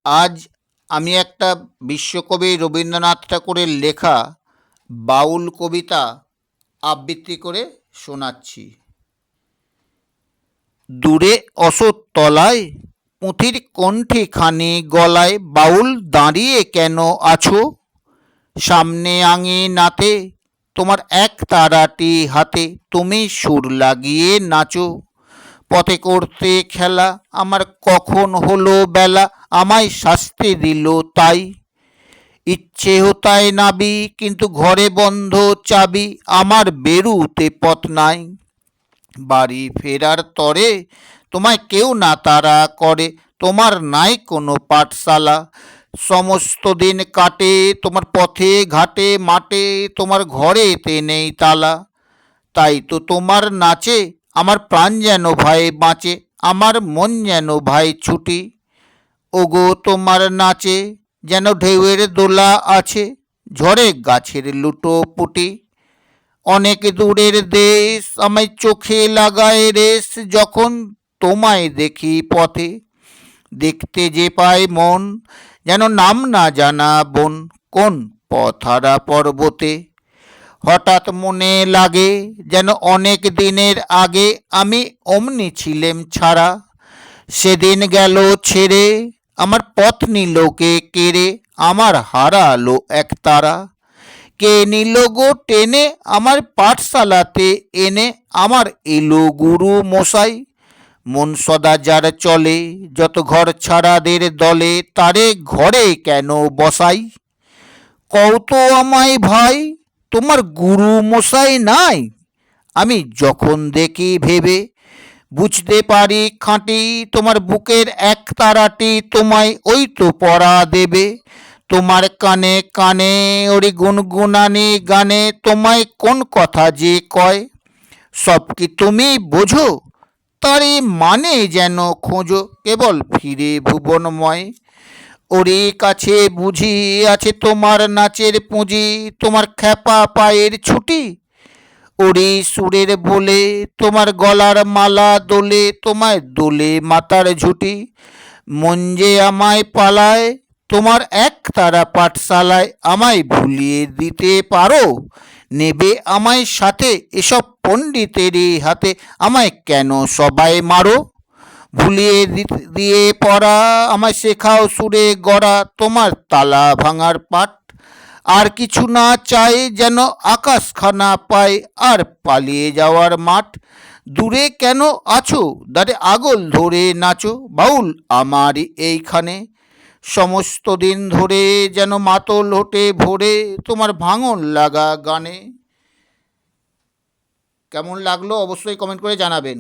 আজ আমি একটা বিশ্বকবি রবীন্দ্রনাথ ঠাকুরের লেখা বাউল কবিতা আবৃত্তি করে শোনাচ্ছি। দূরে অশোক তলায় পুঁথির কণ্ঠে খানি গলায় বাউল দাঁড়িয়ে কেন আছো? সামনে আঙিনাতে তোমার এক তারাটি হাতে তুমি সুর লাগিয়ে নাচো। পথে করতে খেলা আমার কখন হলো বেলা, আমায় শাস্তি দিল তাই। ইচ্ছে হতায় নাবি কিন্তু ঘরে বন্ধ চাবি, আমার বেরুতে পথ নাই। বাড়ি ফেরার তরে তোমায় কেউ না তাড়া করে, তোমার নাই কোনো পাঠশালা। সমস্ত দিন কাটে তোমার পথে ঘাটে মাঠে, তোমার ঘরেতে নেই তালা। তাই তো তোমার নাচে আমার প্রাণ যেন ভাই বাঁচে, আমার মন যেন ভাই ছুটি। ওগো তোমার নাচে যেন ঢেউয়ের দোলা আছে, ঝড়ে গাছের লুটো পুটি। অনেক দূরের দেশ আমায় চোখে লাগায় রেশ, যখন তোমায় দেখি পথে। দেখতে যে পায় মন যেন নাম না জানা বন, কোন পথহারা পর্বতে। হঠাৎ মনে লাগে যেন অনেক দিনের আগে আমি অমনি ছিলেম ছাড়া। সেদিন গেল ছেড়ে আমার পথ নিল কে কেড়ে, আমার হারালো এক তারা। কে নিল গো টেনে আমার পাঠশালাতে এনে, আমার এলো গুরু মশাই। মন সদা যার চলে যত ঘর ছাড়াদের দলে, তারে ঘরে কেন বসাই? কও তো আমায় ভাই, তোমার গুরু মশাই নাই? আমি যখন দেখি ভেবে বুঝতে পারি খাঁটি, তোমার বুকের এক তারাটি তোমায় ওই তো পরা দেবে। তোমার কানে কানে ওরি গুনগুনানি গানে, তোমায় কোন কথা যে কয় সব কি তুমি বোঝো? তারই মানে যেন খোঁজো কেবল ফিরে ভুবনময়। ওরে কাছে বুঝি আছে তোমার নাচের পুঁজি, তোমার খ্যাপা পায়ের ছুটি। ওরে সুরের বলে তোমার গলার মালা দোলে, তোমায় দোলে মাতার ঝুটি। মন যে আমায় পালায় তোমার এক তারা পাঠশালায়, আমায় ভুলিয়ে দিতে পারো? নেবে আমায় সাথে এসব পণ্ডিতেরই হাতে, আমায় কেন সবাই মারো? ভুলিয়ে দিয়ে পড়া আমায় শেখাও সুরে গড়া, তোমার তালা ভাঙার পাঠ। আর কিছু না চাই যেন আকাশখানা পাই, আর পালিয়ে যাওয়ার মাঠ। দূরে কেন আছো দ্বারে আগল ধরে নাচো, বাউল আমারই এইখানে। সমস্ত দিন ধরে যেন মাতল হোটে ভোরে, তোমার ভাঙন লাগা গানে। কেমন লাগলো অবশ্যই কমেন্ট করে জানাবেন।